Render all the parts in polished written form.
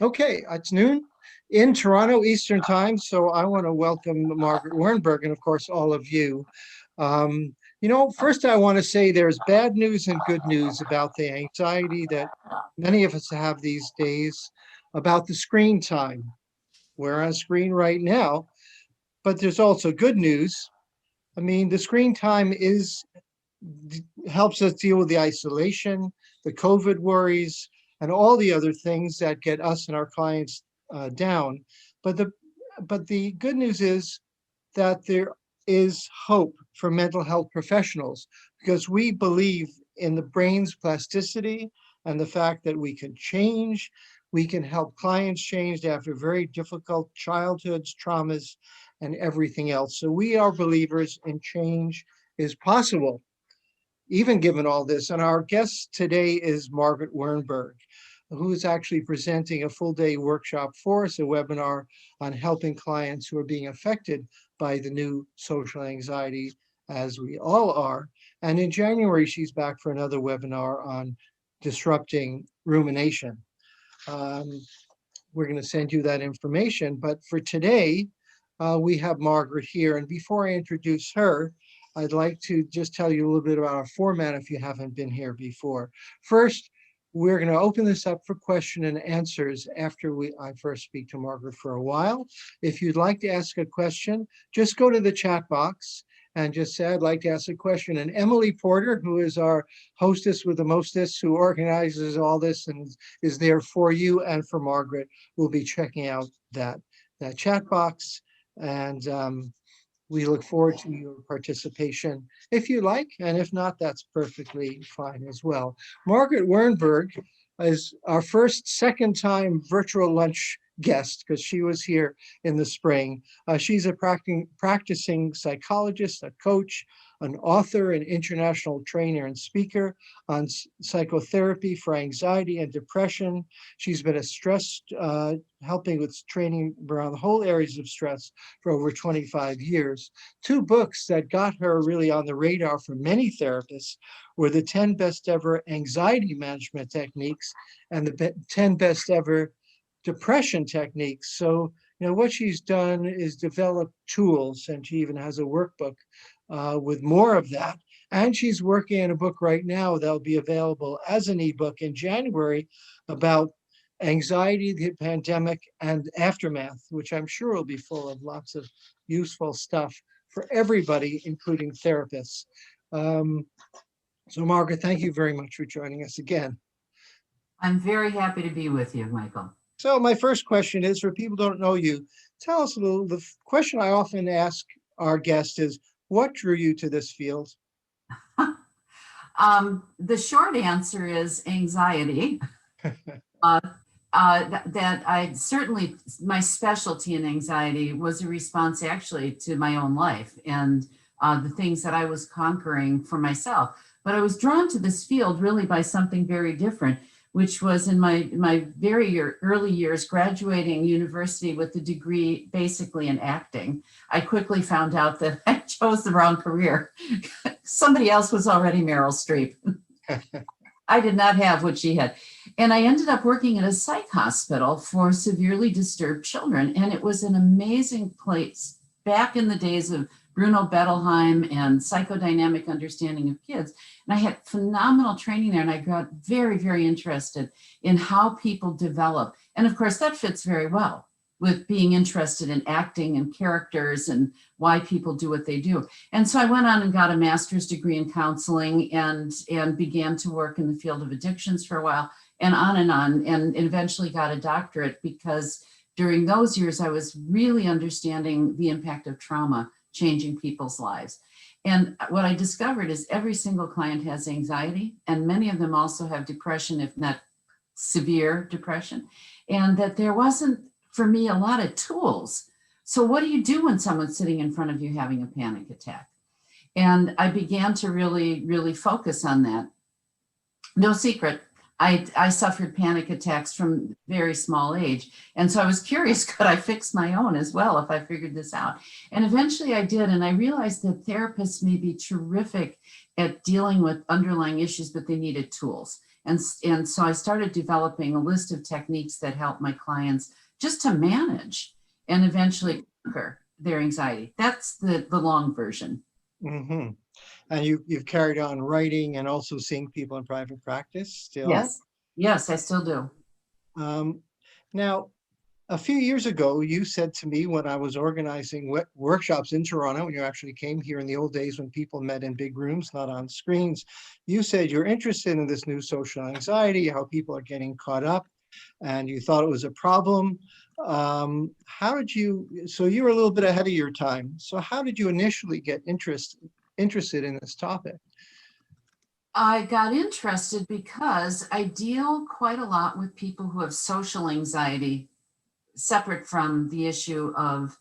Okay, it's noon in Toronto Eastern Time. So I want to welcome Margaret Wehrenberg and, of course, all of you. First I want to say there's bad news and good news about the anxiety that many of us have these days about the screen time. We're on screen right now, but there's also good news. I mean, the screen time helps us deal with the isolation, the COVID worries, and all the other things that get us and our clients down. But the good news is that there is hope for mental health professionals because we believe in the brain's plasticity and the fact that we can change. We can help clients change after very difficult childhoods, traumas, and everything else. So we are believers in change is possible even given all this. And our guest today is Margaret Wehrenberg, who is actually presenting a full day workshop for us, a webinar on helping clients who are being affected by the new social anxiety, as we all are. And in January, she's back for another webinar on disrupting rumination. We're going to send you that information. But for today, we have Margaret here. And before I introduce her, I'd like to just tell you a little bit about our format if you haven't been here before. First, we're going to open this up for question and answers after I first speak to Margaret for a while. If you'd like to ask a question, just go to the chat box and just say, I'd like to ask a question. And Emily Porter, who is our hostess with the mostess, who organizes all this and is there for you and for Margaret, will be checking out that chat box. And we look forward to your participation if you like, and if not, that's perfectly fine as well. Margaret Wehrenberg is our second time virtual lunch guest because she was here in the spring. She's a practicing psychologist, a coach, an author, an international trainer and speaker on psychotherapy for anxiety and depression. She's been helping with training around the whole areas of stress for over 25 years. Two books that got her really on the radar for many therapists were the 10 best ever anxiety management techniques and the 10 best ever depression techniques. So, what she's done is develop tools, and she even has a workbook with more of that. And she's working on a book right now that'll be available as an ebook in January about anxiety, the pandemic, and aftermath, which I'm sure will be full of lots of useful stuff for everybody, including therapists. So Margaret, thank you very much for joining us again. I'm very happy to be with you, Michael. So my first question is, for people who don't know you, tell us a little, the question I often ask our guests is, what drew you to this field? The short answer is anxiety. That I certainly, my specialty in anxiety was a response actually to my own life and the things that I was conquering for myself. But I was drawn to this field really by something very different, which was in my very early years, graduating university with a degree basically in acting. I quickly found out that I chose the wrong career. Somebody else was already Meryl Streep. I did not have what she had. And I ended up working at a psych hospital for severely disturbed children. And it was an amazing place back in the days of Bruno Bettelheim and psychodynamic understanding of kids. And I had phenomenal training there. And I got very, very interested in how people develop. And of course, that fits very well with being interested in acting and characters and why people do what they do. And so I went on and got a master's degree in counseling and began to work in the field of addictions for a while and eventually got a doctorate because during those years, I was really understanding the impact of trauma changing people's lives. And what I discovered is every single client has anxiety, and many of them also have depression, if not severe depression, and that there wasn't, for me, a lot of tools. So what do you do when someone's sitting in front of you having a panic attack? And I began to really, really focus on that. No secret, I suffered panic attacks from very small age. And so I was curious, could I fix my own as well if I figured this out? And eventually I did. And I realized that therapists may be terrific at dealing with underlying issues, but they needed tools. And so I started developing a list of techniques that help my clients just to manage and eventually conquer their anxiety. That's the long version. Mm-hmm. And you've carried on writing and also seeing people in private practice still. Yes. Yes, I still do. Um, Now, a few years ago, you said to me when I was organizing workshops in Toronto, when you actually came here in the old days when people met in big rooms, not on screens, you said you're interested in this new social anxiety, how people are getting caught up, and you thought it was a problem. So you were a little bit ahead of your time. So how did you initially get interested in this topic? I got interested because I deal quite a lot with people who have social anxiety, separate from the issue of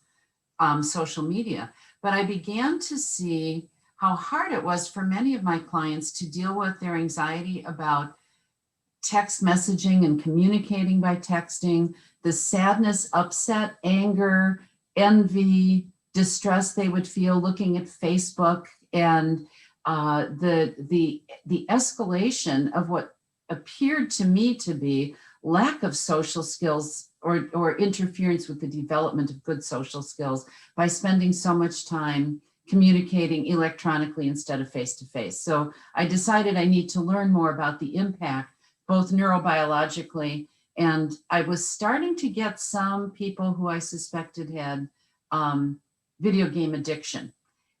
social media. But I began to see how hard it was for many of my clients to deal with their anxiety about text messaging and communicating by texting, the sadness, upset, anger, envy, distress they would feel looking at Facebook, and the escalation of what appeared to me to be lack of social skills or interference with the development of good social skills by spending so much time communicating electronically instead of face to face. So I decided I need to learn more about the impact, both neurobiologically, and I was starting to get some people who I suspected had video game addiction.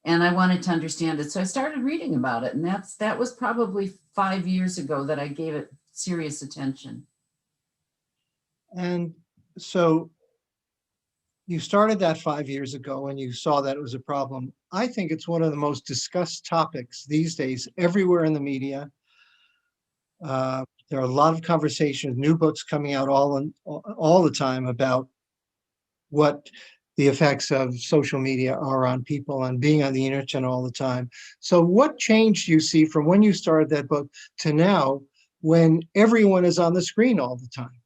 And I wanted to understand it. So I started reading about it. And that was probably 5 years ago that I gave it serious attention. And so you started that 5 years ago and you saw that it was a problem. I think it's one of the most discussed topics these days everywhere in the media. There are a lot of conversations, new books coming out all the time about what the effects of social media are on people and being on the internet all the time. So what change do you see from when you started that book to now when everyone is on the screen all the time?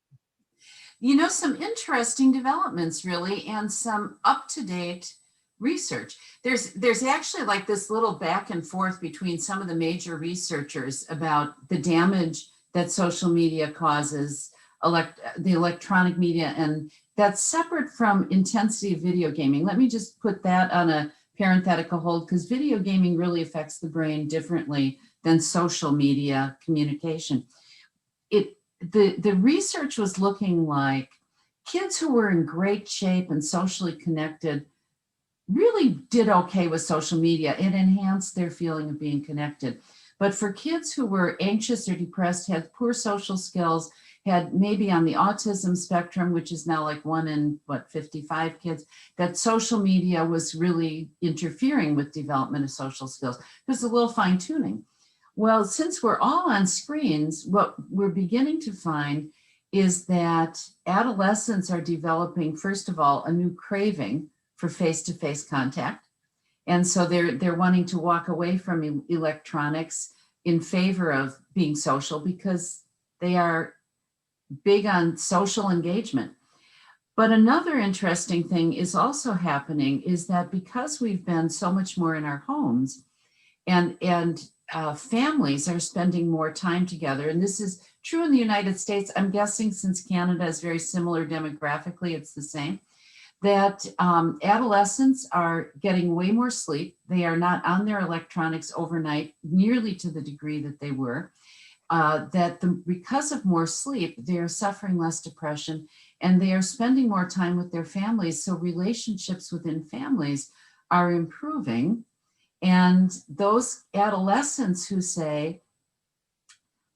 You know, some interesting developments really, and some up-to-date research. There's actually like this little back and forth between some of the major researchers about the damage that social media causes, the electronic media, and that's separate from intensity of video gaming. Let me just put that on a parenthetical hold, because video gaming really affects the brain differently than social media communication. The research was looking like kids who were in great shape and socially connected really did okay with social media. It enhanced their feeling of being connected. But for kids who were anxious or depressed, had poor social skills, had maybe on the autism spectrum, which is now like 1 in 55 kids, that social media was really interfering with development of social skills. There's a little fine tuning. Well, since we're all on screens, what we're beginning to find is that adolescents are developing, first of all, a new craving for face-to-face contact. And so they're wanting to walk away from electronics in favor of being social because they are big on social engagement. But another interesting thing is also happening is that because we've been so much more in our homes and families are spending more time together, and this is true in the United States, I'm guessing since Canada is very similar demographically, it's the same, that adolescents are getting way more sleep. They are not on their electronics overnight nearly to the degree that they were. Because of more sleep, they are suffering less depression and they are spending more time with their families. So relationships within families are improving. And those adolescents who say,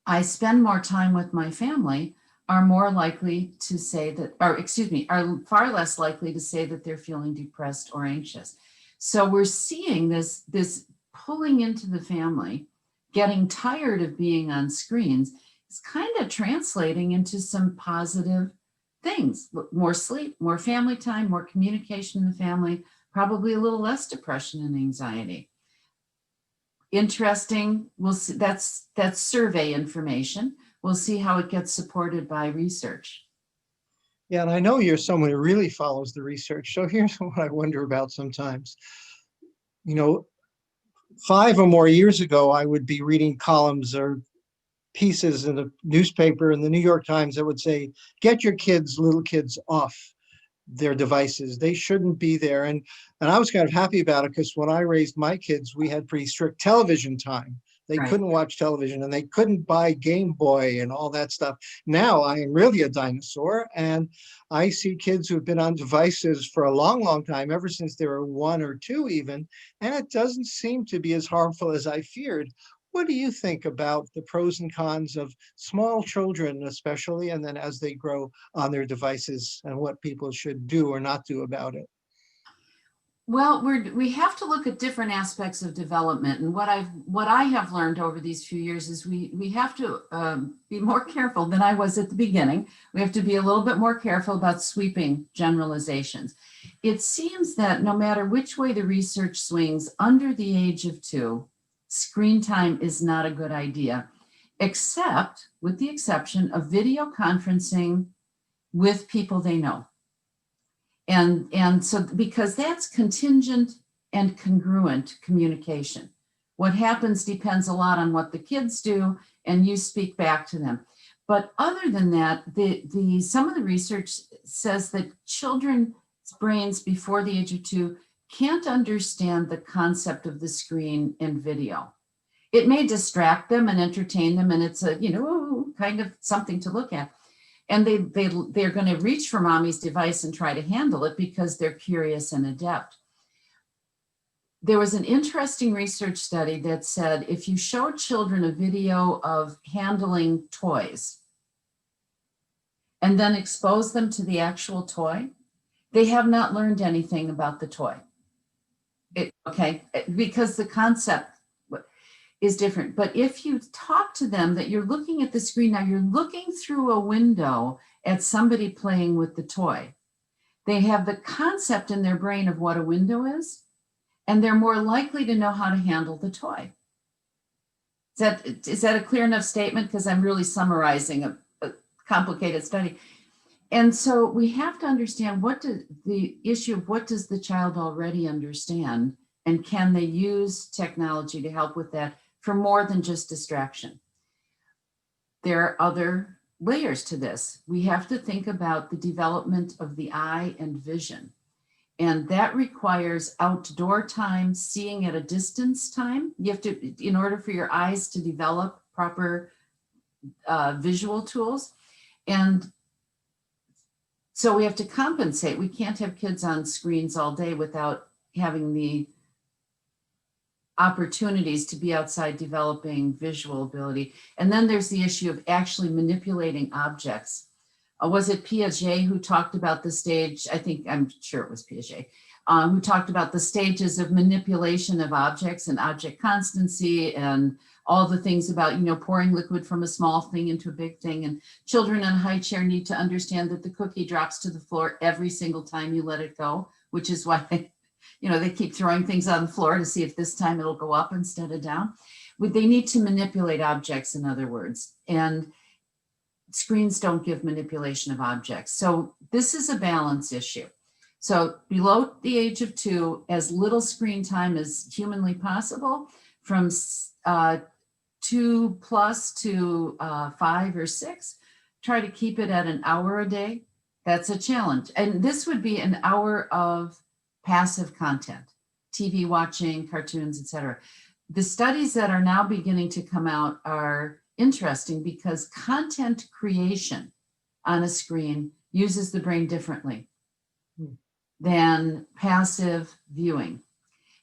I spend more time with my family, are more likely to say that, or excuse me, are far less likely to say that they're feeling depressed or anxious. So we're seeing this pulling into the family, getting tired of being on screens, is kind of translating into some positive things. More sleep, more family time, more communication in the family, probably a little less depression and anxiety. Interesting. We'll see. That's survey information. We'll see how it gets supported by research. Yeah, and I know you're someone who really follows the research. So here's what I wonder about sometimes. 5 or more years ago, I would be reading columns or pieces in the newspaper, in the New York Times, that would say, get your kids, little kids, off their devices. They shouldn't be there. And I was kind of happy about it, because when I raised my kids, we had pretty strict television time. They Right. couldn't watch television, and they couldn't buy Game Boy and all that stuff. Now I am really a dinosaur, and I see kids who've been on devices for a long, long time, ever since they were 1 or 2 even, and it doesn't seem to be as harmful as I feared. What do you think about the pros and cons of small children, especially, and then as they grow on their devices, and what people should do or not do about it? Well, we have to look at different aspects of development, and what I have learned over these few years is we have to be more careful than I was at the beginning. We have to be a little bit more careful about sweeping generalizations. It seems that no matter which way the research swings, under the age of 2, screen time is not a good idea, except with the exception of video conferencing with people they know. And so, because that's contingent and congruent communication. What happens depends a lot on what the kids do, and you speak back to them. But other than that, some of the research says that children's brains before the age of 2 can't understand the concept of the screen and video. It may distract them and entertain them, and it's a, kind of something to look at. And they're going to reach for mommy's device and try to handle it because they're curious and adept. There was an interesting research study that said if you show children a video of handling toys and then expose them to the actual toy, they have not learned anything about the toy. Because the concept is different. But if you talk to them that you're looking at the screen, now you're looking through a window at somebody playing with the toy, they have the concept in their brain of what a window is, and they're more likely to know how to handle the toy. Is that a clear enough statement? Because I'm really summarizing a complicated study. And so we have to understand the issue of what does the child already understand, and can they use technology to help with that for more than just distraction. There are other layers to this. We have to think about the development of the eye and vision. And that requires outdoor time, seeing at a distance time. You have to, in order for your eyes to develop proper visual tools. And so we have to compensate. We can't have kids on screens all day without having the opportunities to be outside developing visual ability. And then there's the issue of actually manipulating objects. Was it Piaget who talked about the stage? I'm sure it was Piaget, who talked about the stages of manipulation of objects and object constancy and all the things about, pouring liquid from a small thing into a big thing. And children in a high chair need to understand that the cookie drops to the floor every single time you let it go, which is why they keep throwing things on the floor to see if this time it'll go up instead of down. They need to manipulate objects, in other words, and screens don't give manipulation of objects. So this is a balance issue. So below the age of 2, as little screen time as humanly possible, from 2 plus to 5 or 6, try to keep it at an hour a day. That's a challenge. And this would be an hour of passive content, TV watching, cartoons, etc. The studies that are now beginning to come out are interesting because content creation on a screen uses the brain differently than passive viewing.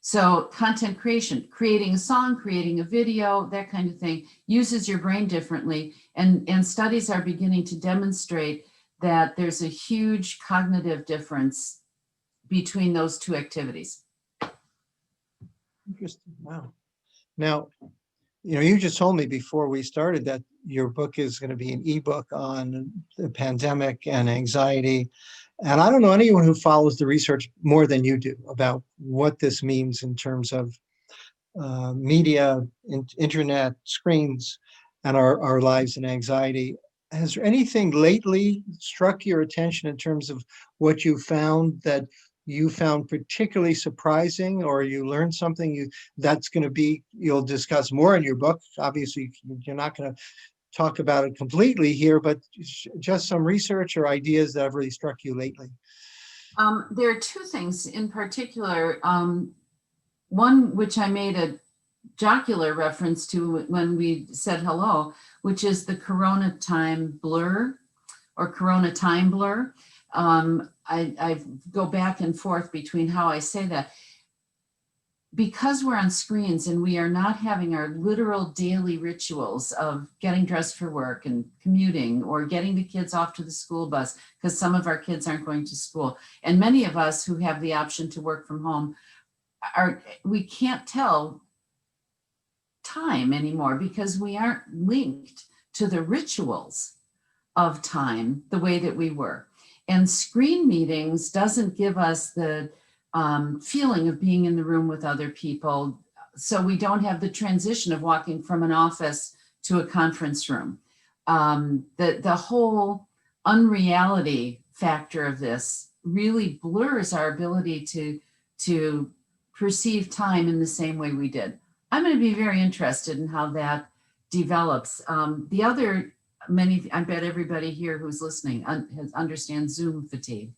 So content creation, creating a song, creating a video, that kind of thing, uses your brain differently. And studies are beginning to demonstrate that there's a huge cognitive difference between those two activities. Interesting. Wow. Now, you just told me before we started that your book is going to be an ebook on the pandemic and anxiety. And I don't know anyone who follows the research more than you do about what this means in terms of media, internet, screens, and our lives and anxiety. Has there anything lately struck your attention in terms of what you found that you found particularly surprising, or you learned something that's going to be, you'll discuss more in your book? Obviously, you're not going to talk about it completely here, but just some research or ideas that have really struck you lately. There are two things in particular. One which I made a jocular reference to when we said hello, which is the Corona time blur or Corona time blur. I go back and forth between how I say that. Because we're on screens and we are not having our literal daily rituals of getting dressed for work and commuting or getting the kids off to the school bus, because some of our kids aren't going to school. And many of us who have the option to work from home we can't tell time anymore because we aren't linked to the rituals of time the way that we were. And screen meetings doesn't give us the feeling of being in the room with other people. So we don't have the transition of walking from an office to a conference room. The whole unreality factor of this really blurs our ability to perceive time in the same way we did. I'm going to be very interested in how that develops. The other, I bet everybody here who's listening understands Zoom fatigue.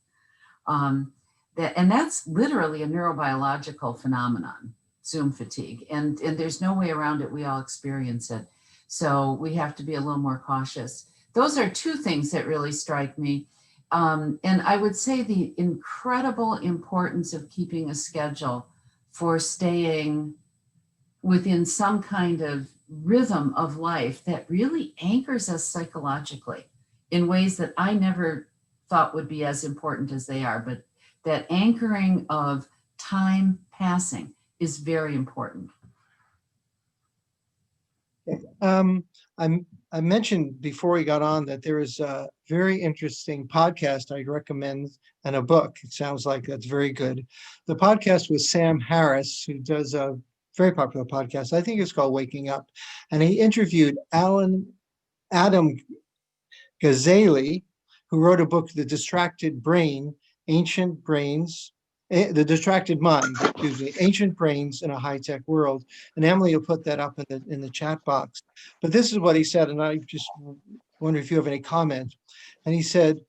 And that's literally a neurobiological phenomenon, Zoom fatigue. And there's no way around it. We all experience it. So we have to be a little more cautious. Those are two things that really strike me. And I would say the incredible importance of keeping a schedule for staying within some kind of rhythm of life that really anchors us psychologically in ways that I never thought would be as important as they are. But that anchoring of time passing is very important. I mentioned before we got on that there is a very interesting podcast I recommend and a book. It sounds like that's very good. The podcast was Sam Harris, who does a very popular podcast. I think it's called Waking Up. And he interviewed Adam Gazzaley, who wrote a book, The Distracted Brain, The Distracted Mind, Ancient Brains in a High-Tech World. And Emily will put that up in the chat box. But this is what he said, and I just wonder if you have any comment. And he said,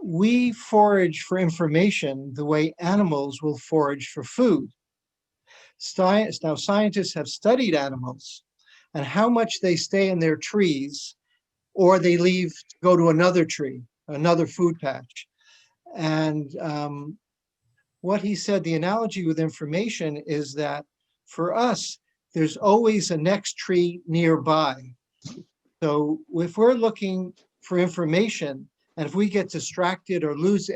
we forage for information the way animals will forage for food. Now, scientists have studied animals and how much they stay in their trees or they leave to go to another tree, another food patch. And what he said, the analogy with information is that for us, there's always a next tree nearby. So if we're looking for information, and if we get distracted or lose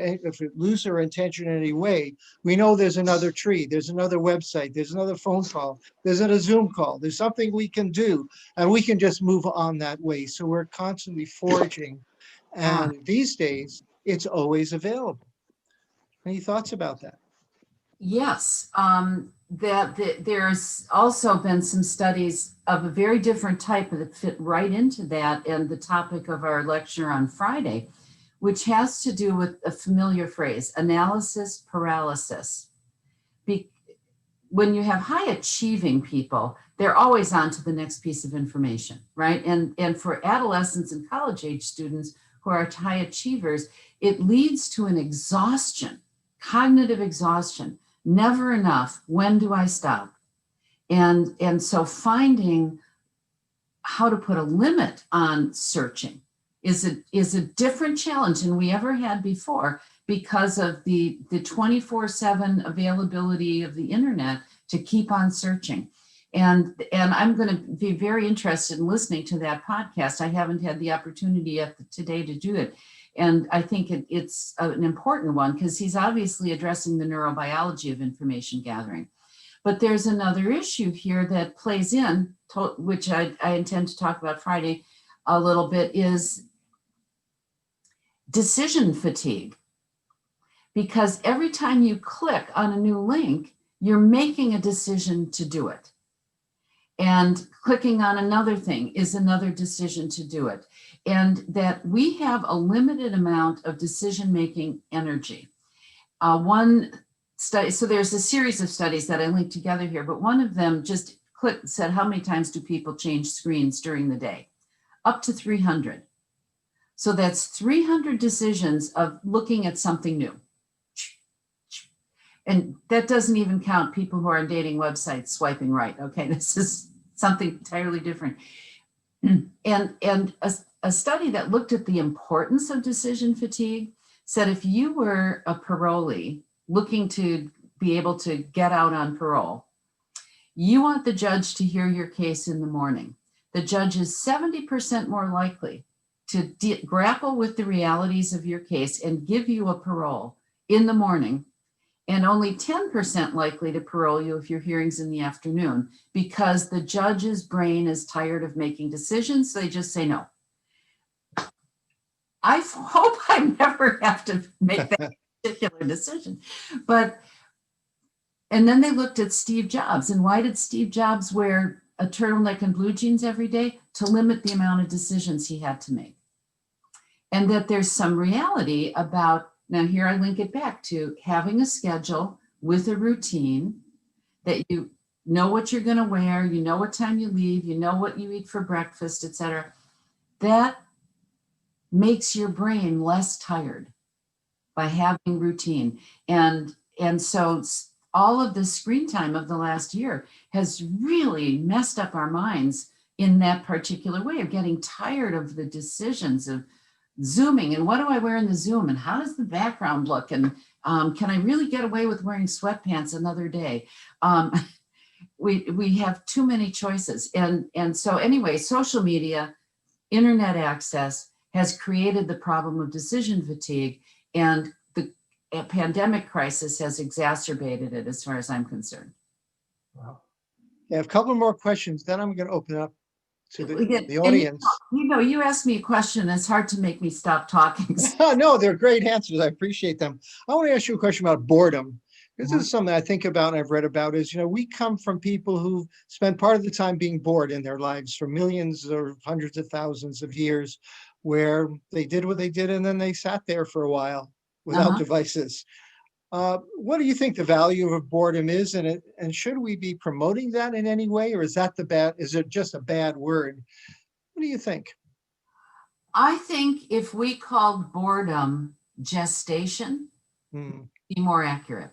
our attention in any way, we know there's another tree, there's another website, there's another phone call, there's a Zoom call, there's something we can do, and we can just move on that way. So we're constantly foraging. And these days, it's always available. Any thoughts about that? Yes, there's also been some studies of a very different type that fit right into that and the topic of our lecture on Friday, which has to do with a familiar phrase, analysis paralysis. When you have high achieving people, they're always on to the next piece of information, right? And for adolescents and college age students who are high achievers, it leads to an exhaustion, cognitive exhaustion. Never enough. When do I stop? And so finding how to put a limit on searching is a different challenge than we ever had before because of the 24/7 availability of the internet to keep on searching. And I'm going to be very interested in listening to that podcast. I haven't had the opportunity yet today to do it. And I think it's an important one because he's obviously addressing the neurobiology of information gathering. But there's another issue here that plays in, which I intend to talk about Friday a little bit, is decision fatigue. Because every time you click on a new link, you're making a decision to do it. And clicking on another thing is another decision to do it. And that we have a limited amount of decision-making energy. One study, so there's a series of studies that I linked together here, but one of them just said, how many times do people change screens during the day? up to 300. So that's 300 decisions of looking at something new. And that doesn't even count people who are on dating websites swiping right. Okay, this is something entirely different. And a study that looked at the importance of decision fatigue said if you were a parolee looking to be able to get out on parole, you want the judge to hear your case in the morning. The judge is 70% more likely to grapple with the realities of your case and give you a parole in the morning, and only 10% likely to parole you if your hearing's in the afternoon, because the judge's brain is tired of making decisions. So they just say no. I hope I never have to make that particular decision. And then they looked at Steve Jobs. And why did Steve Jobs wear a turtleneck and blue jeans every day? To limit the amount of decisions he had to make. And that there's some reality about, now here I link it back to having a schedule with a routine, that you know what you're going to wear, you know what time you leave, you know what you eat for breakfast, etc. That makes your brain less tired by having routine. And so all of the screen time of the last year has really messed up our minds in that particular way of getting tired of the decisions of Zooming, and what do I wear in the Zoom, and how does the background look, and can I really get away with wearing sweatpants another day? We have too many choices. And so anyway, social media, internet access has created the problem of decision fatigue, and the pandemic crisis has exacerbated it as far as I'm concerned. Wow. I have a couple more questions, then I'm going to open it up to the audience. You asked me a question, it's hard to make me stop talking. No, they're great answers. I appreciate them. I want to ask you a question about boredom. This is something I think about and I've read about is, we come from people who spend part of the time being bored in their lives for millions or hundreds of thousands of years, where they did what they did and then they sat there for a while without devices. What do you think the value of boredom is in it? And should we be promoting that in any way, or is it just a bad word? What do you think? I think if we called boredom gestation, be more accurate.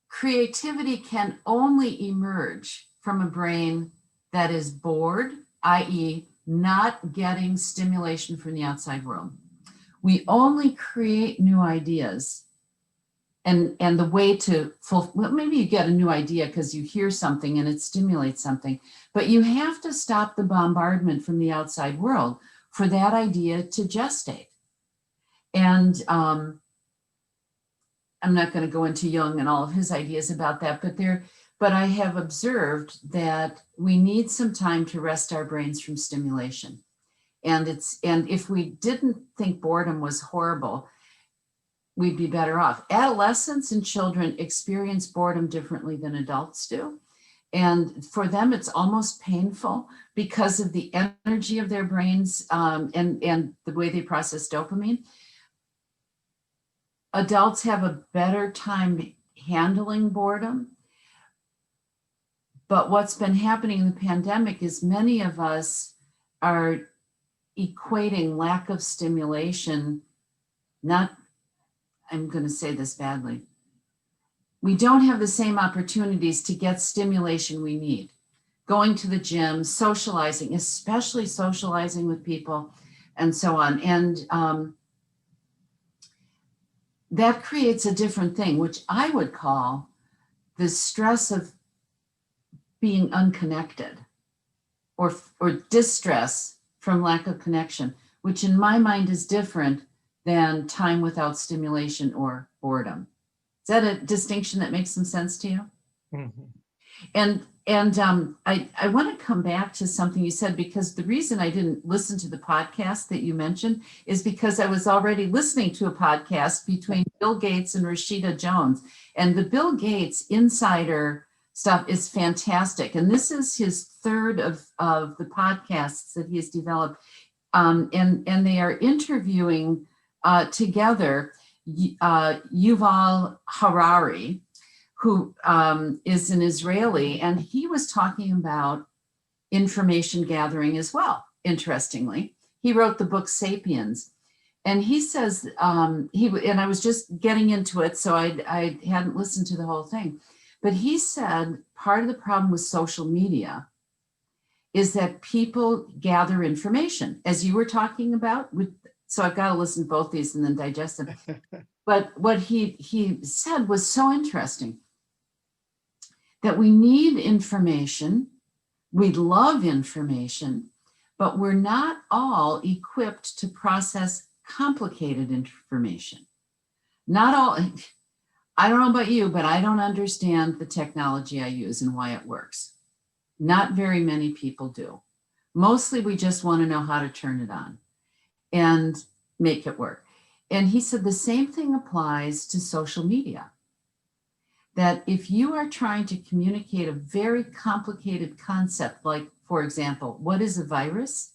Creativity can only emerge from a brain that is bored, i.e., not getting stimulation from the outside world. We only create new ideas. And the way to maybe you get a new idea because you hear something and it stimulates something, but you have to stop the bombardment from the outside world for that idea to gestate. And I'm not going to go into Jung and all of his ideas about that, but I have observed that we need some time to rest our brains from stimulation. And if we didn't think boredom was horrible, we'd be better off. Adolescents and children experience boredom differently than adults do. And for them, it's almost painful because of the energy of their brains and the way they process dopamine. Adults have a better time handling boredom. But what's been happening in the pandemic is many of us are equating lack of stimulation, I'm going to say this badly. We don't have the same opportunities to get stimulation we need. Going to the gym, socializing, especially socializing with people, and so on. And that creates a different thing, which I would call the stress of being unconnected or distress from lack of connection, which in my mind is different than time without stimulation or boredom. Is that a distinction that makes some sense to you? And I want to come back to something you said, because the reason I didn't listen to the podcast that you mentioned is because I was already listening to a podcast between Bill Gates and Rashida Jones. And the Bill Gates Insider stuff is fantastic. And this is his third of the podcasts that he has developed. And they are interviewing together Yuval Harari, who is an Israeli, and he was talking about information gathering as well, interestingly. He wrote the book Sapiens. And he says, and I was just getting into it, so I hadn't listened to the whole thing. But he said part of the problem with social media is that people gather information, as you were talking about. So I've got to listen to both these and then digest them. But what he said was so interesting, that we need information, we love information, but we're not all equipped to process complicated information. Not all, I don't know about you, but I don't understand the technology I use and why it works. Not very many people do. Mostly we just want to know how to turn it on and make it work. And he said the same thing applies to social media. That if you are trying to communicate a very complicated concept, like, for example, what is a virus?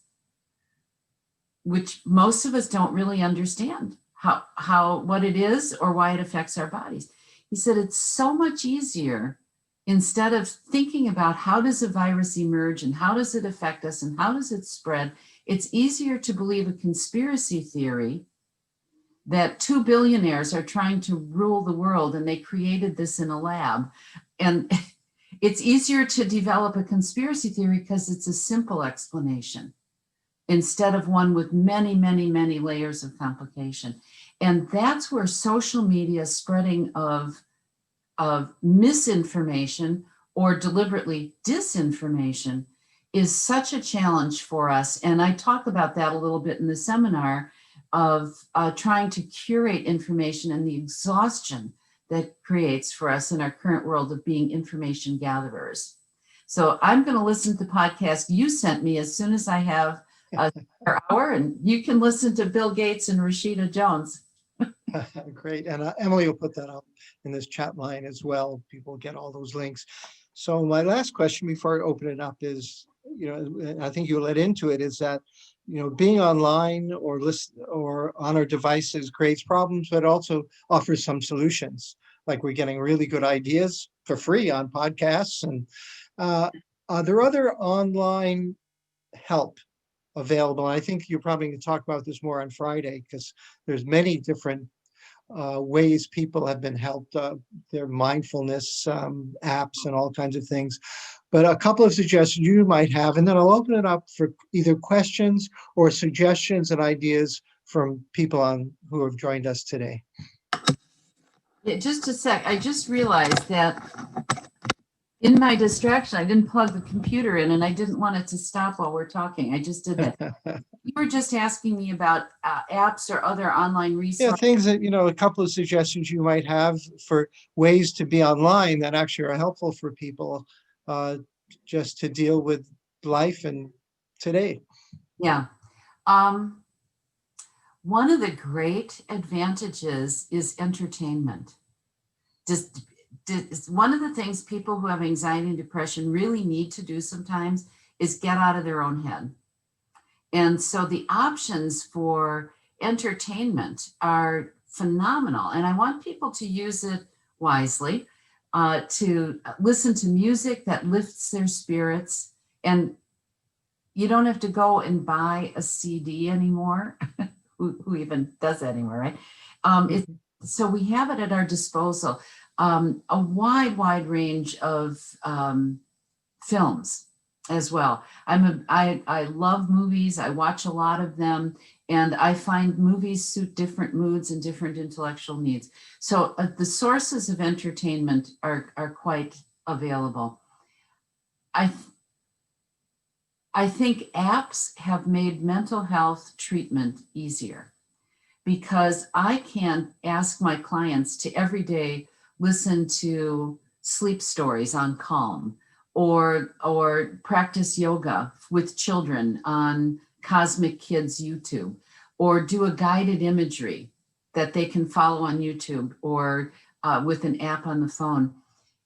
Which most of us don't really understand what it is or why it affects our bodies. He said it's so much easier, instead of thinking about how does a virus emerge and how does it affect us and how does it spread, it's easier to believe a conspiracy theory that 2 billionaires are trying to rule the world and they created this in a lab. And it's easier to develop a conspiracy theory because it's a simple explanation, instead of one with many, many, many layers of complication. And that's where social media spreading of misinformation or deliberately disinformation is such a challenge for us. And I talk about that a little bit in the seminar of trying to curate information and the exhaustion that creates for us in our current world of being information gatherers. So I'm going to listen to the podcast you sent me as soon as I have a hour, and you can listen to Bill Gates and Rashida Jones. Great. And Emily will put that up in this chat line as well. People get all those links. So my last question before I open it up is, I think you led into it, is that, being online or listen or on our devices creates problems, but also offers some solutions. Like we're getting really good ideas for free on podcasts. And are there other online help available? I think you're probably going to talk about this more on Friday, because there's many different ways people have been helped, their mindfulness apps and all kinds of things. But a couple of suggestions you might have, and then I'll open it up for either questions or suggestions and ideas from people who have joined us today. Yeah, just a sec. I just realized that in my distraction, I didn't plug the computer in, and I didn't want it to stop while we're talking. I just did that. You were just asking me about apps or other online resources. Yeah, things that, a couple of suggestions you might have for ways to be online that actually are helpful for people just to deal with life and today. Yeah. One of the great advantages is entertainment. One of the things people who have anxiety and depression really need to do sometimes is get out of their own head. And so the options for entertainment are phenomenal. And I want people to use it wisely, to listen to music that lifts their spirits. And you don't have to go and buy a CD anymore. Who even does that anymore, right? So we have it at our disposal. A wide range of films as well. I love movies. I watch a lot of them, and I find movies suit different moods and different intellectual needs. So the sources of entertainment are quite available. I think apps have made mental health treatment easier, because I can ask my clients to every day listen to sleep stories on Calm, or practice yoga with children on Cosmic Kids YouTube, or do a guided imagery that they can follow on YouTube or with an app on the phone.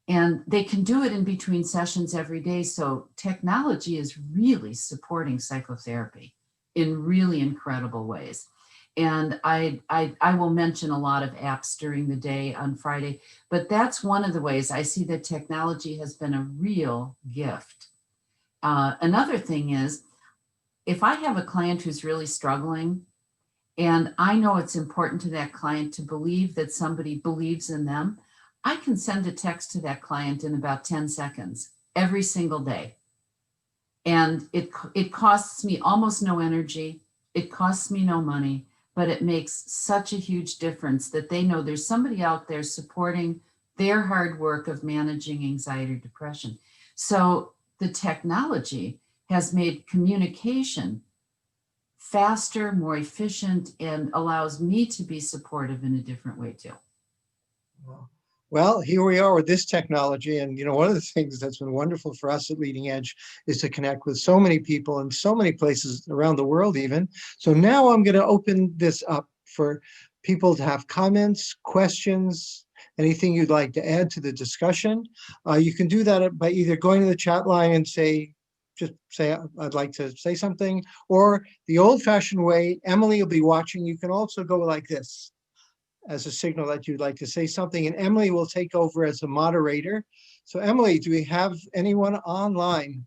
And they can do it in between sessions every day. So technology is really supporting psychotherapy in really incredible ways. And I will mention a lot of apps during the day on Friday, but that's one of the ways I see that technology has been a real gift. another thing is, if I have a client who's really struggling, and I know it's important to that client to believe that somebody believes in them, I can send a text to that client in about 10 seconds every single day. And it costs me almost no energy. It costs me no money, but it makes such a huge difference that they know there's somebody out there supporting their hard work of managing anxiety or depression. So the technology has made communication faster, more efficient, and allows me to be supportive in a different way too. Well, here we are with this technology. And, one of the things that's been wonderful for us at Leading Edge is to connect with so many people in so many places around the world even. So now I'm going to open this up for people to have comments, questions, anything you'd like to add to the discussion. You can do that by either going to the chat line and just say, I'd like to say something, or the old-fashioned way, Emily will be watching. You can also go like this as a signal that you'd like to say something, and Emily will take over as a moderator. So Emily, do we have anyone online?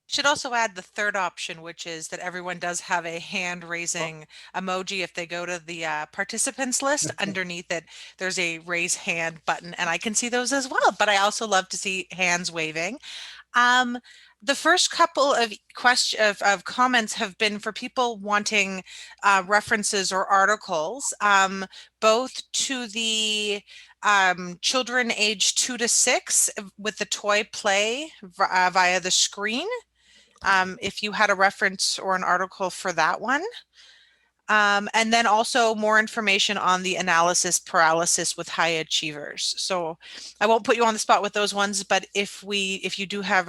Should also add the third option, which is that everyone does have a hand raising emoji. If they go to the participants list, underneath it, there's a raise hand button, and I can see those as well, but I also love to see hands waving. The first couple of comments have been for people wanting references or articles, both to the children age 2 to 6 with the toy play via the screen. If you had a reference or an article for that one. And then also more information on the analysis paralysis with high achievers. So I won't put you on the spot with those ones, but if you do have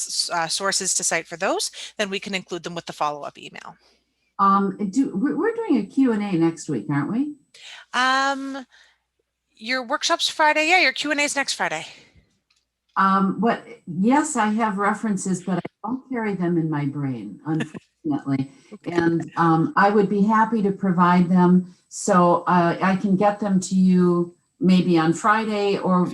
sources to cite for those, then we can include them with the follow-up email. We're doing a Q&A next week, aren't we? Your workshop's Friday. Yeah, your Q&A is next Friday. Yes, I have references, but I don't carry them in my brain, unfortunately. Okay. And I would be happy to provide them. So I can get them to you maybe on Friday, or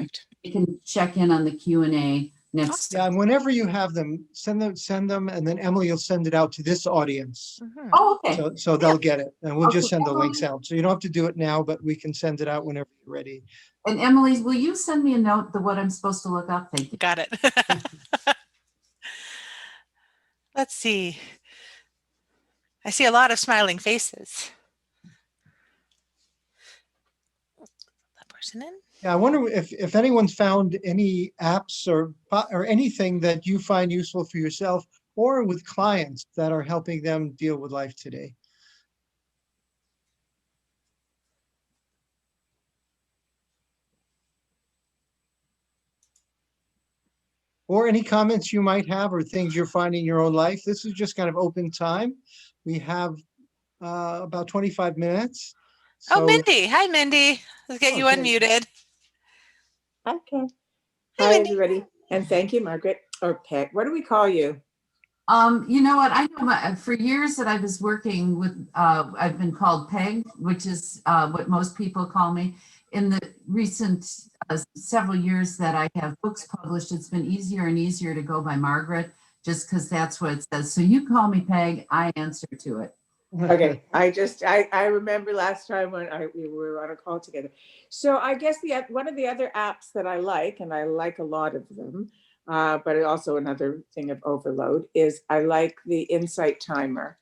you can check in on the Q&A next. Yeah, and whenever you have them, send them, and then Emily will send it out to this audience. Mm-hmm. Oh, okay. So they'll get it, and we'll just send the links out. So you don't have to do it now, but we can send it out whenever you're ready. And Emily, will you send me a note of what I'm supposed to look up? Thank you. Got it. Let's see. I see a lot of smiling faces. That person in? Yeah, I wonder if anyone's found any apps or anything that you find useful for yourself or with clients that are helping them deal with life today. Or any comments you might have or things you're finding in your own life. This is just kind of open time. We have about 25 minutes. So, Mindy. Hi, Mindy. Let's get you unmuted. Okay. Hi, everybody. And thank you, Margaret, or Peg. What do we call you? You know what? I know for years that I was working with, I've been called Peg, which is what most people call me. In the recent several years that I have books published, it's been easier and easier to go by Margaret, just because that's what it says. So you call me Peg, I answer to it. Okay, I remember last time when we were on a call together. So I guess one of the other apps that I like, and I like a lot of them, but also another thing of overload, is I like the Insight Timer.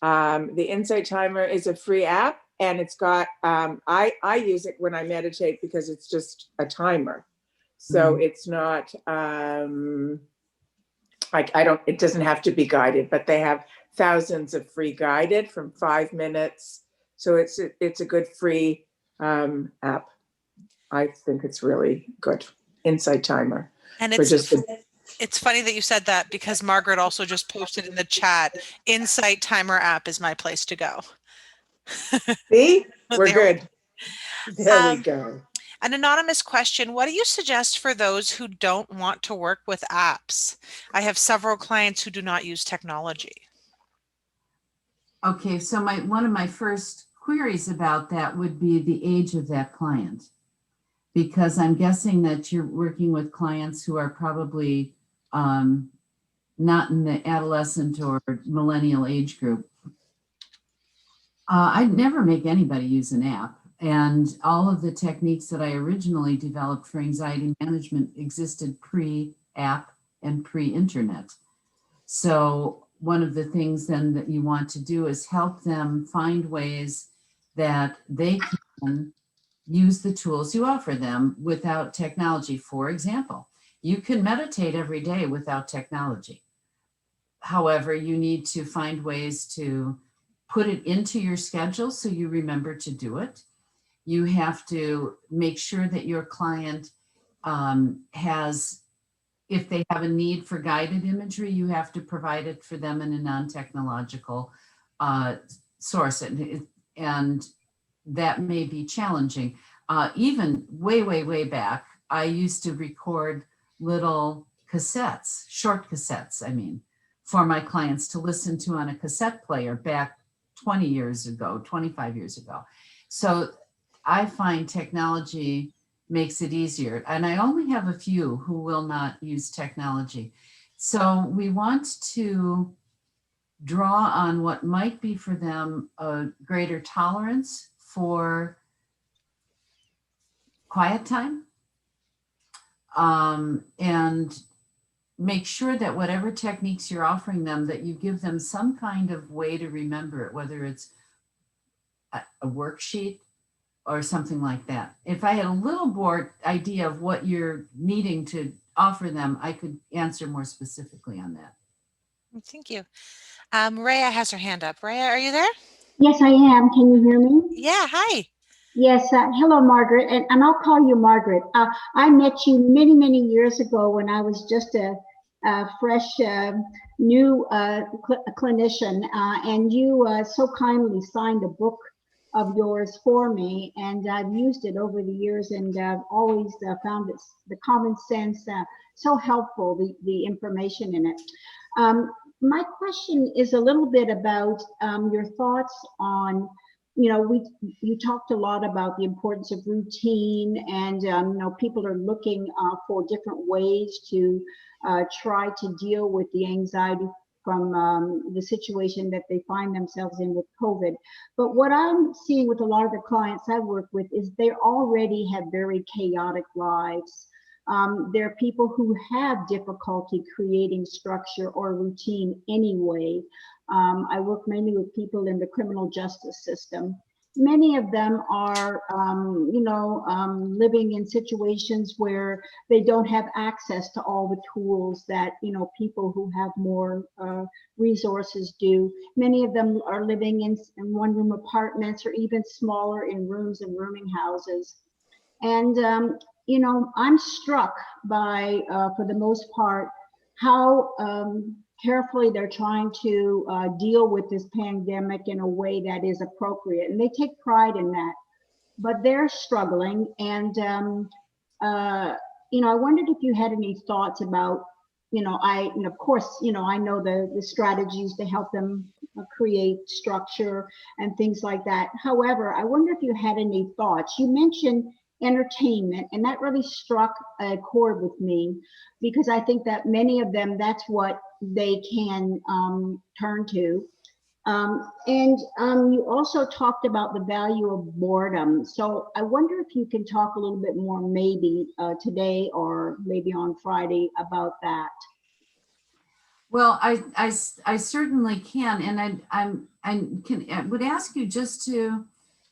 The Insight Timer is a free app, and it's got, I use it when I meditate because it's just a timer. So it's not, it doesn't have to be guided, but they have thousands of free guided from 5 minutes. So it's a good free app. I think it's really good. Insight Timer. And it's funny that you said that, because Margaret also just posted in the chat, Insight Timer app is my place to go. See, we're good. There we go. An anonymous question: what do you suggest for those who don't want to work with apps? I have several clients who do not use technology. Okay, so one of my first queries about that would be the age of that client, because I'm guessing that you're working with clients who are probably not in the adolescent or millennial age group. I'd never make anybody use an app. And all of the techniques that I originally developed for anxiety management existed pre-app and pre-internet. So one of the things then that you want to do is help them find ways that they can use the tools you offer them without technology. For example, you can meditate every day without technology. However, you need to find ways to put it into your schedule so you remember to do it. You have to make sure that your client has, if they have a need for guided imagery, you have to provide it for them in a non-technological source. And that may be challenging. Even way back, I used to record little cassettes, short cassettes, I mean, for my clients to listen to on a cassette player back 20 years ago, 25 years ago. So I find technology makes it easier. And I only have a few who will not use technology. So we want to draw on what might be for them a greater tolerance for quiet time, and make sure that whatever techniques you're offering them, that you give them some kind of way to remember it, whether it's a worksheet or something like that. If I had a little more idea of what you're needing to offer them, I could answer more specifically on that. Thank you. Rhea has her hand up. Rhea, are you there? Yes, I am. Can you hear me? Yeah, hi. Yes. Hello, Margaret. And I'll call you Margaret. I met you many years ago when I was just a fresh, new clinician. And you so kindly signed a book of yours for me. And I've used it over the years, and I've always found it, the common sense, so helpful, the information in it. My question is a little bit about your thoughts on, you talked a lot about the importance of routine, and people are looking for different ways to try to deal with the anxiety from the situation that they find themselves in with COVID. But what I'm seeing with a lot of the clients I work with is they already have very chaotic lives. There are people who have difficulty creating structure or routine anyway. I work mainly with people in the criminal justice system. Many of them are, living in situations where they don't have access to all the tools that, people who have more resources do. Many of them are living in one-room apartments or even smaller in rooms and rooming houses. And, I'm struck by, for the most part, how carefully they're trying to deal with this pandemic in a way that is appropriate. And they take pride in that, but they're struggling. And, I wondered if you had any thoughts about, of course, I know the strategies to help them create structure and things like that. However, I wonder if you had any thoughts. You mentioned entertainment, and that really struck a chord with me, because I think that many of them, that's what they can turn to. And you also talked about the value of boredom. So I wonder if you can talk a little bit more, maybe today or maybe on Friday, about that. Well, I certainly can, and I would ask you just to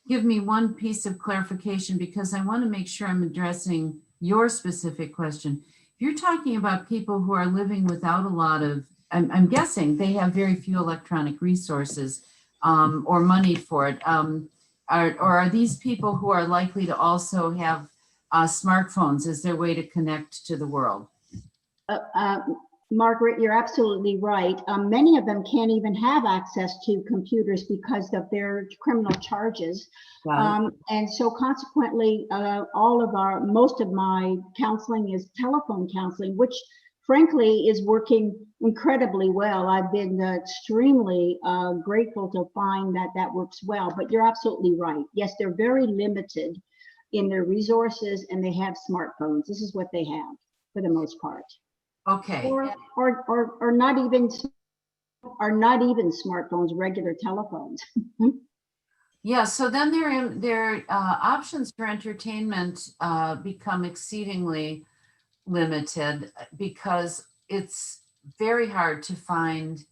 give me one piece of clarification, because I want to make sure I'm addressing your specific question. If you're talking about people who are living without a lot of, I'm guessing they have very few electronic resources or money for it. Or are these people who are likely to also have smartphones as their way to connect to the world? Margaret, you're absolutely right. Many of them can't even have access to computers because of their criminal charges. Wow. And so consequently, most of my counseling is telephone counseling, which frankly is working incredibly well. I've been extremely grateful to find that works well, but you're absolutely right. Yes, they're very limited in their resources, and they have smartphones. This is what they have for the most part. Okay. Or not even, are not even smartphones, regular telephones. Yeah, so then their options for entertainment become exceedingly limited because it's very hard to find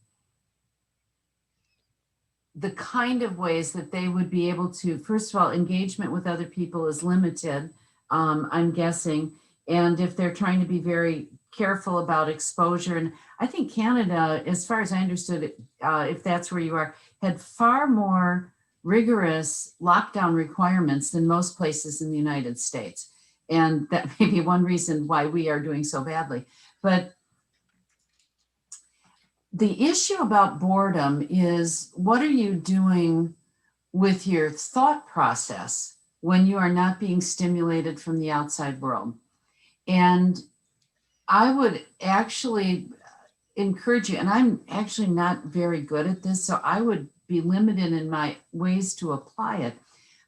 the kind of ways that they would be able to, first of all, engagement with other people is limited, I'm guessing. And if they're trying to be very careful about exposure, and I think Canada, as far as I understood it, if that's where you are, had far more rigorous lockdown requirements than most places in the United States. And that may be one reason why we are doing so badly. But the issue about boredom is, what are you doing with your thought process when you are not being stimulated from the outside world? And I would actually encourage you, and I'm actually not very good at this, so I would be limited in my ways to apply it.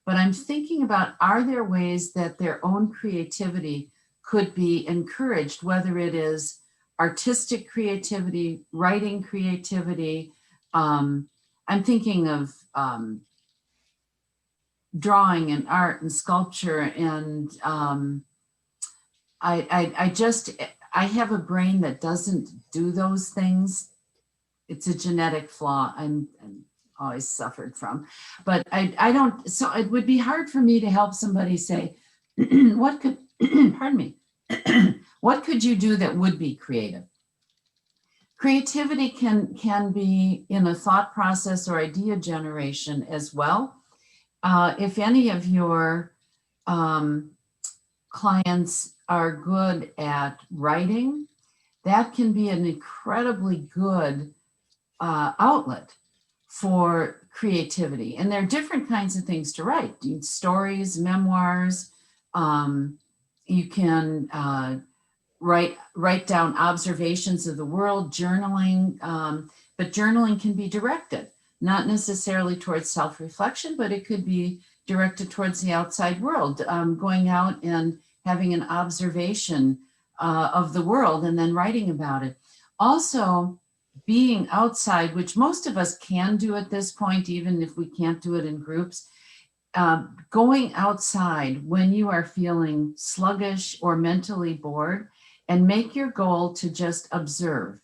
But I'm thinking about, are there ways that their own creativity could be encouraged, whether it is artistic creativity, writing creativity. I'm thinking of drawing and art and sculpture, and I have a brain that doesn't do those things. It's a genetic flaw I'm always suffered from, but I don't, so it would be hard for me to help somebody say, what could, pardon me, what could you do that would be creative? Creativity can be in a thought process or idea generation as well. If any of your clients are good at writing, that can be an incredibly good outlet for creativity. And there are different kinds of things to write: stories, memoirs. You can write down observations of the world, journaling, but journaling can be directed, not necessarily towards self-reflection, but it could be directed towards the outside world, going out and having an observation of the world and then writing about it. Also, being outside, which most of us can do at this point, even if we can't do it in groups, going outside when you are feeling sluggish or mentally bored, and make your goal to just observe,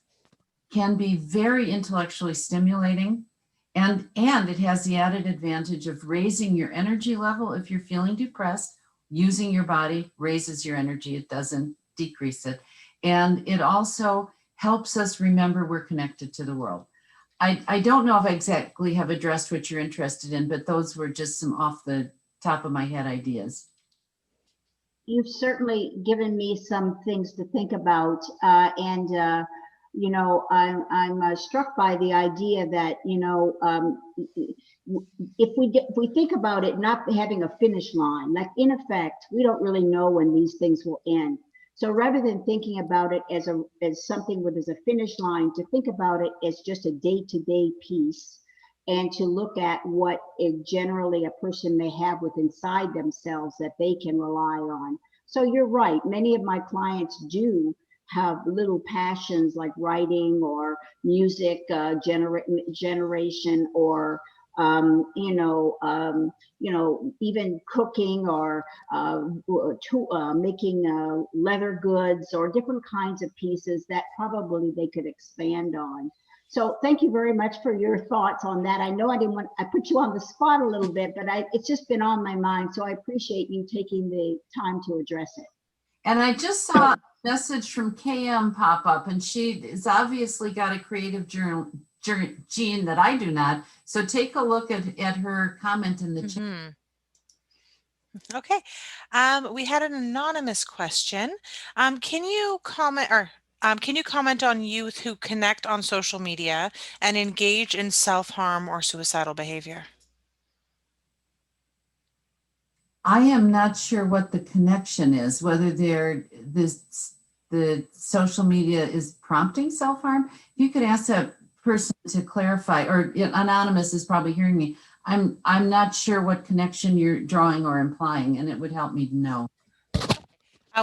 can be very intellectually stimulating. And it has the added advantage of raising your energy level. If you're feeling depressed, using your body raises your energy. It doesn't decrease it. And it also helps us remember we're connected to the world. I don't know if I exactly have addressed what you're interested in, but those were just some off the top of my head ideas. You've certainly given me some things to think about, you know, I'm struck by the idea that, you know, if we think about it not having a finish line, like in effect, we don't really know when these things will end. So rather than thinking about it as something where there's a finish line, to think about it as just a day-to-day piece, and to look at what generally a person may have with inside themselves that they can rely on. So you're right, many of my clients do have little passions like writing or music generation, or even cooking, or making leather goods, or different kinds of pieces that probably they could expand on. So thank you very much for your thoughts on that. I know I put you on the spot a little bit, but it's just been on my mind. So I appreciate you taking the time to address it. And I just saw a message from KM pop up, and she has obviously got a creative gene that I do not. So take a look at her comment in the chat. Okay. We had an anonymous question. Can you comment on youth who connect on social media and engage in self-harm or suicidal behavior? I am not sure what the connection is, whether the social media is prompting self-harm. If you could ask that person to clarify, or anonymous is probably hearing me. I'm not sure what connection you're drawing or implying, and it would help me to know.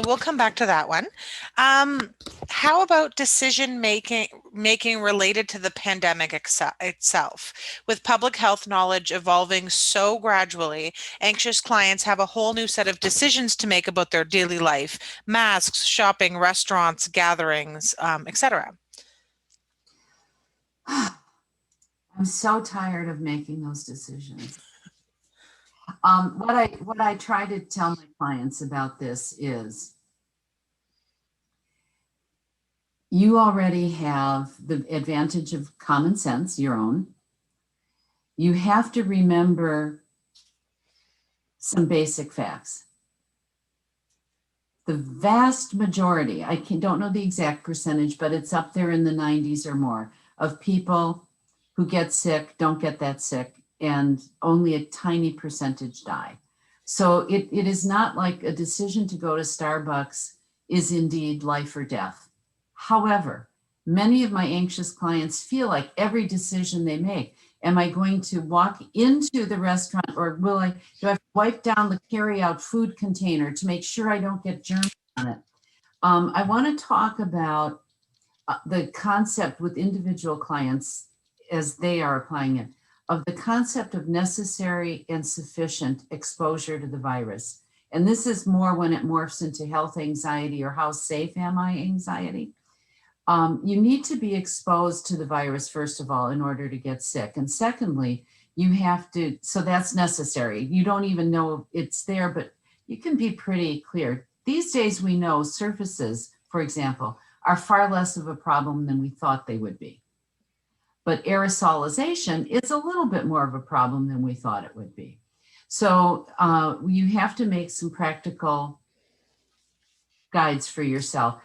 We'll come back to that one. How about decision making related to the pandemic itself? With public health knowledge evolving so gradually, anxious clients have a whole new set of decisions to make about their daily life: masks, shopping, restaurants, gatherings, etc. I'm so tired of making those decisions. What I try to tell my clients about this is, you already have the advantage of common sense, your own. You have to remember some basic facts. The vast majority, don't know the exact percentage, but it's up there in the 90s or more, of people who get sick don't get that sick, and only a tiny percentage die. So it is not like a decision to go to Starbucks is indeed life or death. However, many of my anxious clients feel like every decision they make, am I going to walk into the restaurant, or do I have to wipe down the carry-out food container to make sure I don't get germs on it? I want to talk about the concept with individual clients as they are applying it, of the concept of necessary and sufficient exposure to the virus. And this is more when it morphs into health anxiety or how safe am I anxiety. You need to be exposed to the virus, first of all, in order to get sick. And secondly, you have to, so that's necessary. You don't even know it's there, but you can be pretty clear. These days we know surfaces, for example, are far less of a problem than we thought they would be. But aerosolization is a little bit more of a problem than we thought it would be. So you have to make some practical guides for yourself.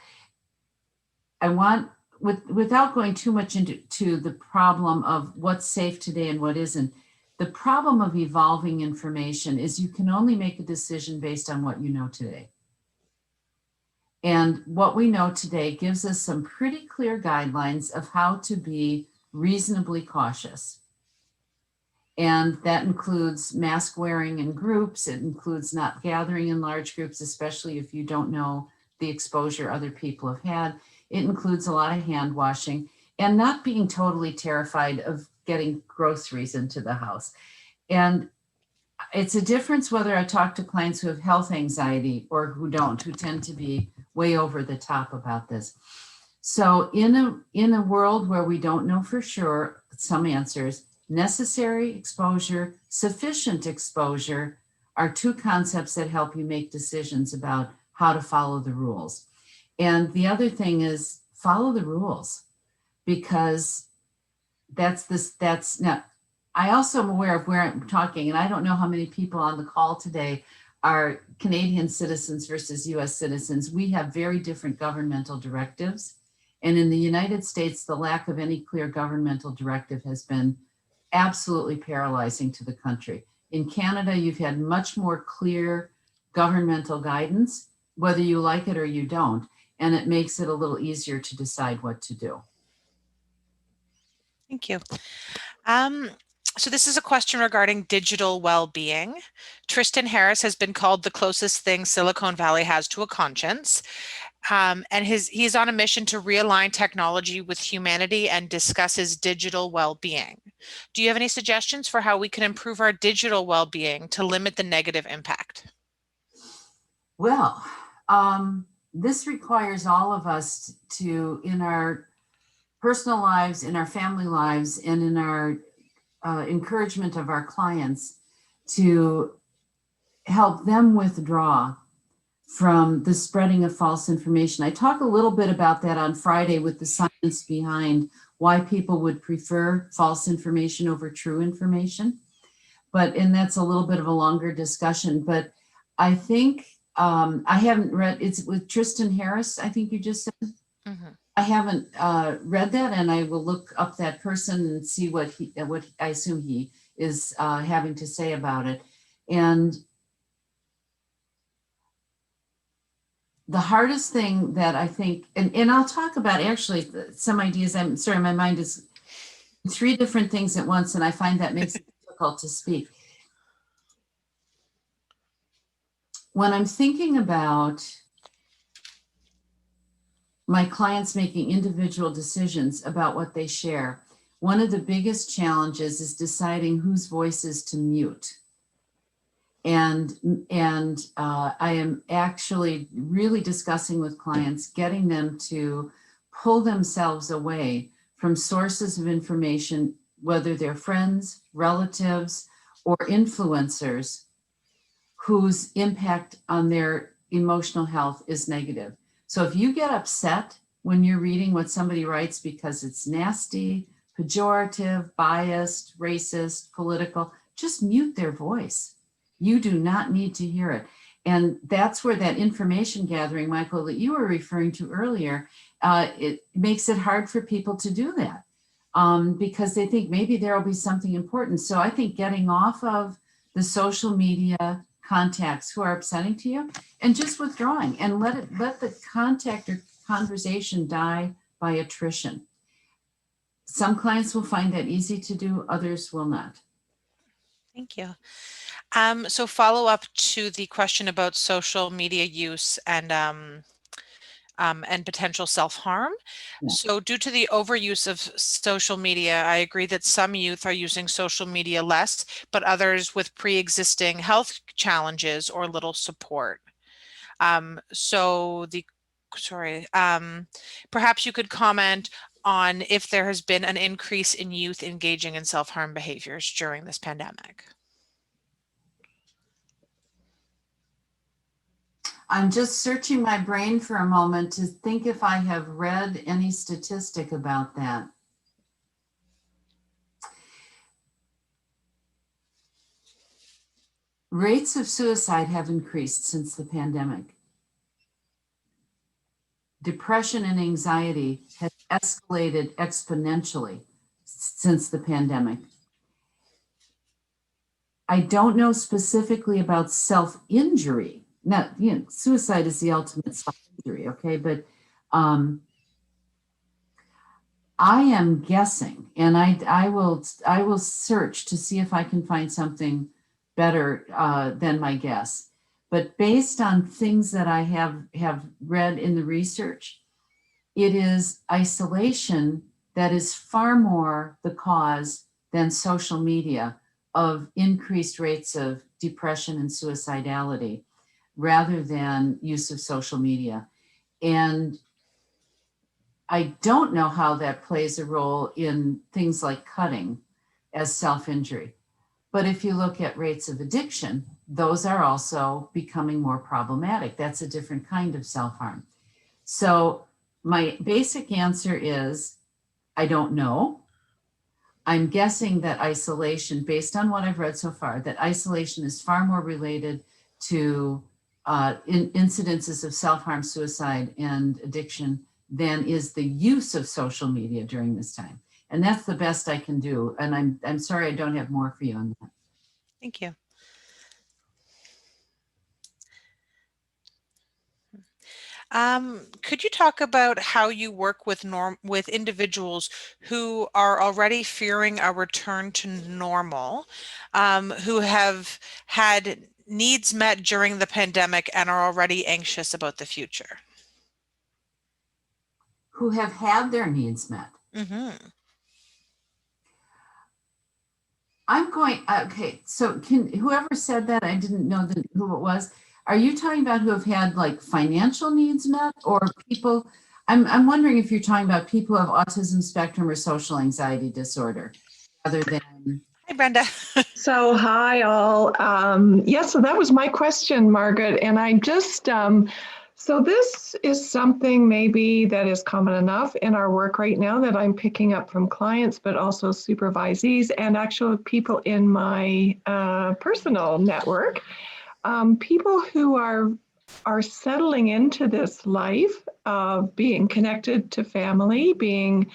I want, without going too much into the problem of what's safe today and what isn't, the problem of evolving information is you can only make a decision based on what you know today. And what we know today gives us some pretty clear guidelines of how to be reasonably cautious. And that includes mask wearing in groups. It includes not gathering in large groups, especially if you don't know the exposure other people have had. It includes a lot of hand washing and not being totally terrified of getting groceries into the house. And it's a difference whether I talk to clients who have health anxiety or who don't, who tend to be way over the top about this. So in a world where we don't know for sure some answers, necessary exposure, sufficient exposure are two concepts that help you make decisions about how to follow the rules. And the other thing is follow the rules, because that's now, I also am aware of where I'm talking, and I don't know how many people on the call today are Canadian citizens versus US citizens. We have very different governmental directives. And in the United States, the lack of any clear governmental directive has been absolutely paralyzing to the country. In Canada, you've had much more clear governmental guidance, whether you like it or you don't, and it makes it a little easier to decide what to do. Thank you. So this is a question regarding digital well-being. Tristan Harris has been called the closest thing Silicon Valley has to a conscience. And he's on a mission to realign technology with humanity and discusses digital well-being. Do you have any suggestions for how we can improve our digital well-being to limit the negative impact? Well, this requires all of us to, in our personal lives, in our family lives, and in our encouragement of our clients, to help them withdraw from the spreading of false information. I talk a little bit about that on Friday with the science behind why people would prefer false information over true information. And that's a little bit of a longer discussion, but I think I haven't read, it's with Tristan Harris, I think you just said. Mm-hmm. I haven't read that, and I will look up that person and see what I assume he is having to say about it. And the hardest thing that I think, and I'll talk about actually some ideas, I'm sorry, my mind is 3 different things at once, and I find that makes it difficult to speak. When I'm thinking about my clients making individual decisions about what they share, one of the biggest challenges is deciding whose voices to mute. And I am actually really discussing with clients, getting them to pull themselves away from sources of information, whether they're friends, relatives, or influencers whose impact on their emotional health is negative. So if you get upset when you're reading what somebody writes because it's nasty, pejorative, biased, racist, political, just mute their voice. You do not need to hear it. And that's where that information gathering, Michael, that you were referring to earlier, it makes it hard for people to do that because they think maybe there will be something important. So I think getting off of the social media contacts who are upsetting to you and just withdrawing and let the contact or conversation die by attrition. Some clients will find that easy to do, others will not. Thank you. So follow up to the question about social media use and potential self-harm. Yeah. So due to the overuse of social media, I agree that some youth are using social media less, but others with pre-existing health challenges or little support. Perhaps you could comment on if there has been an increase in youth engaging in self-harm behaviors during this pandemic. I'm just searching my brain for a moment to think if I have read any statistic about that. Rates of suicide have increased since the pandemic. Depression and anxiety has escalated exponentially since the pandemic. I don't know specifically about self-injury. Now, suicide is the ultimate self-injury, okay? But I am guessing, and I will search to see if I can find something better than my guess. But based on things that I have read in the research, it is isolation that is far more the cause than social media of increased rates of depression and suicidality, rather than use of social media. And I don't know how that plays a role in things like cutting as self-injury. But if you look at rates of addiction, those are also becoming more problematic. That's a different kind of self-harm. So my basic answer is, I don't know. I'm guessing that isolation, based on what I've read so far, that isolation is far more related to incidences of self-harm, suicide, and addiction than is the use of social media during this time. And that's the best I can do. And I'm sorry I don't have more for you on that. Thank you. Could you talk about how you work with individuals who are already fearing a return to normal, who have had needs met during the pandemic and are already anxious about the future? Who have had their needs met. Mm-hmm. I'm going, okay, so whoever said that, I didn't know who it was. Are you talking about who have had like financial needs met, or people? I'm wondering if you're talking about people who have autism spectrum or social anxiety disorder, rather than. Hi, Brenda. So hi all. So that was my question, Margaret. And I just, so this is something maybe that is common enough in our work right now that I'm picking up from clients, but also supervisees and actual people in my personal network. People who are settling into this life of being connected to family, being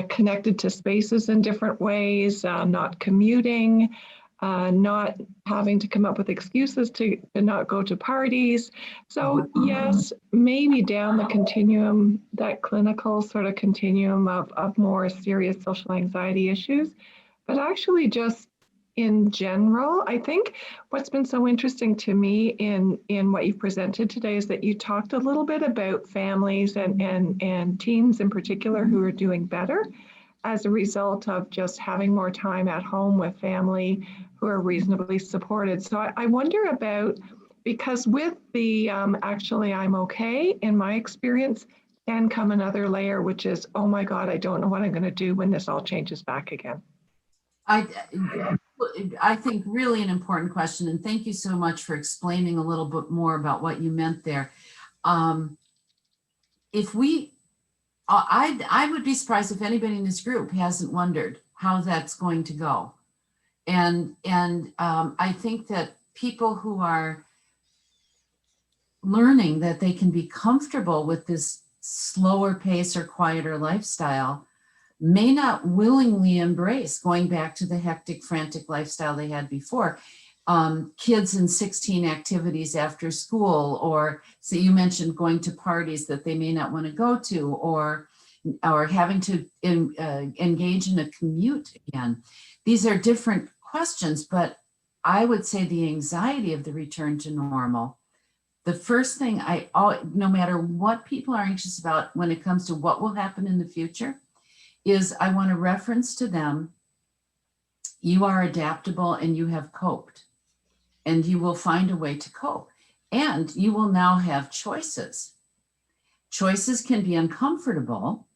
connected to spaces in different ways, not commuting, not having to come up with excuses to not go to parties. So yes, maybe down the continuum, that clinical sort of continuum of more serious social anxiety issues, but actually just in general. I think what's been so interesting to me in what you presented today is that you talked a little bit about families and teens in particular who are doing better as a result of just having more time at home with family who are reasonably supported. So I wonder about, because with the actually I'm okay, in my experience, can come another layer, which is, oh my God, I don't know what I'm going to do when this all changes back again. I think really an important question, and thank you so much for explaining a little bit more about what you meant there. If we, I would be surprised if anybody in this group hasn't wondered how that's going to go. And I think that people who are learning that they can be comfortable with this slower pace or quieter lifestyle may not willingly embrace going back to the hectic, frantic lifestyle they had before. Kids in 16 activities after school, or so you mentioned going to parties that they may not want to go to, or having to engage in a commute again. These are different questions, but I would say the anxiety of the return to normal, the first thing no matter what people are anxious about when it comes to what will happen in the future, is I want to reference to them, you are adaptable and you have coped, and you will find a way to cope. And you will now have choices. Choices can be uncomfortable,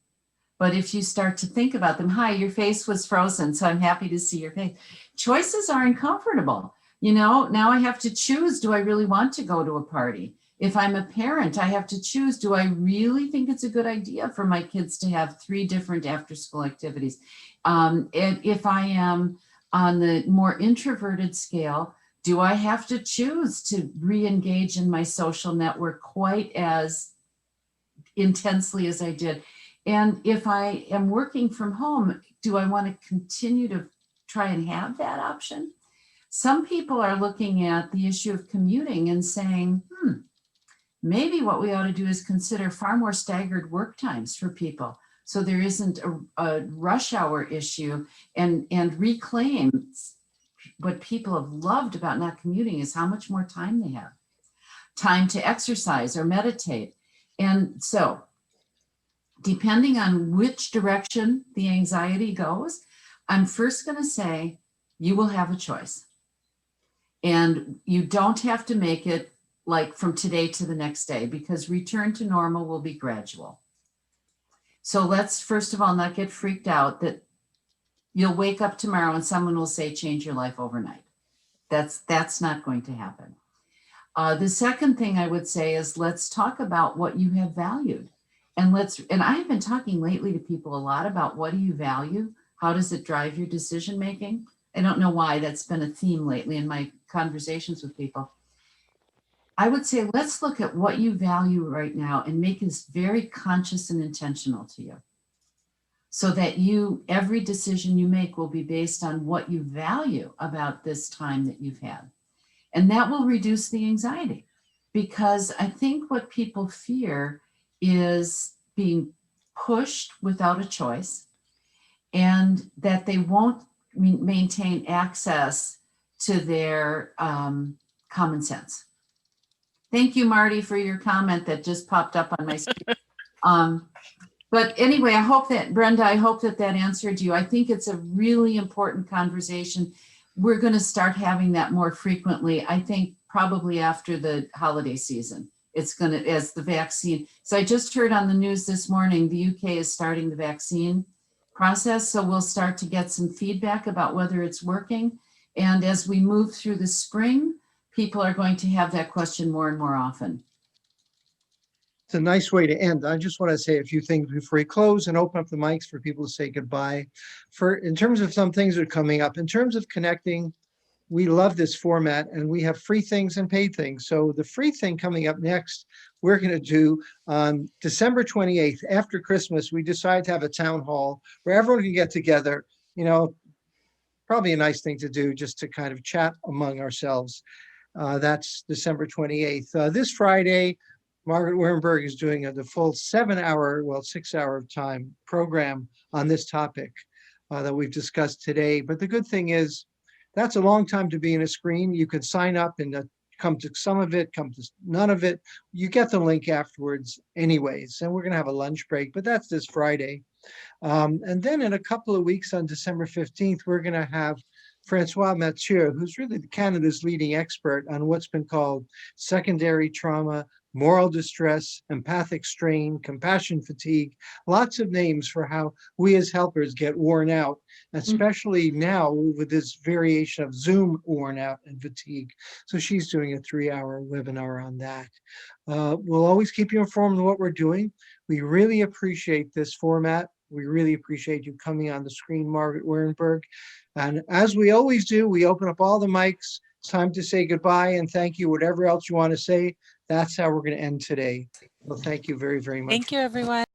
but if you start to think about them, hi, your face was frozen, so I'm happy to see your face. Choices are uncomfortable. You know, now I have to choose, do I really want to go to a party? If I'm a parent, I have to choose, do I really think it's a good idea for my kids to have 3 different after-school activities? And if I am on the more introverted scale, do I have to choose to re-engage in my social network quite as intensely as I did? And if I am working from home, do I want to continue to try and have that option? Some people are looking at the issue of commuting and saying, maybe what we ought to do is consider far more staggered work times for people, so there isn't a rush hour issue, and reclaim what people have loved about not commuting is how much more time they have, time to exercise or meditate. And so depending on which direction the anxiety goes, I'm first going to say you will have a choice. And you don't have to make it like from today to the next day, because return to normal will be gradual. So let's first of all not get freaked out that you'll wake up tomorrow and someone will say change your life overnight. That's not going to happen. The second thing I would say is let's talk about what you have valued. And I have been talking lately to people a lot about what do you value? How does it drive your decision making? I don't know why that's been a theme lately in my conversations with people. I would say, let's look at what you value right now and make this very conscious and intentional to you, so that every decision you make will be based on what you value about this time that you've had. And that will reduce the anxiety, because I think what people fear is being pushed without a choice, and that they won't maintain access to their common sense. Thank you, Marty, for your comment that just popped up on my screen. But anyway, Brenda, I hope that answered you. I think it's a really important conversation. We're going to start having that more frequently, I think probably after the holiday season. It's going to, as the vaccine. So I just heard on the news this morning, the UK is starting the vaccine process. So we'll start to get some feedback about whether it's working. And as we move through the spring, people are going to have that question more and more often. It's a nice way to end. I just want to say a few things before we close and open up the mics for people to say goodbye. In terms of some things that are coming up, in terms of connecting, we love this format, and we have free things and paid things. So the free thing coming up next, we're going to do on December 28th, after Christmas. We decided to have a town hall where everyone can get together. You know, probably a nice thing to do just to kind of chat among ourselves. That's December 28th. This Friday, Margaret Wehrenberg is doing the full 6-hour time program on this topic that we've discussed today. But the good thing is That's a long time to be in a screen. You could sign up and come to some of it, come to none of it. You get the link afterwards anyways. And we're going to have a lunch break, but that's this Friday. And then in a couple of weeks on December 15th, we're going to have Francois Mathieu, who's really Canada's leading expert on what's been called secondary trauma, moral distress, empathic strain, compassion fatigue, lots of names for how we as helpers get worn out, especially now with this variation of Zoom worn out and fatigue. So she's doing a 3-hour webinar on that. We'll always keep you informed of what we're doing. We really appreciate this format. We really appreciate you coming on the screen, Margaret Wehrenberg. And as we always do, we open up all the mics. It's time to say goodbye and thank you. Whatever else you want to say, that's how we're going to end today. Well, thank you very, very much. Thank you, everyone.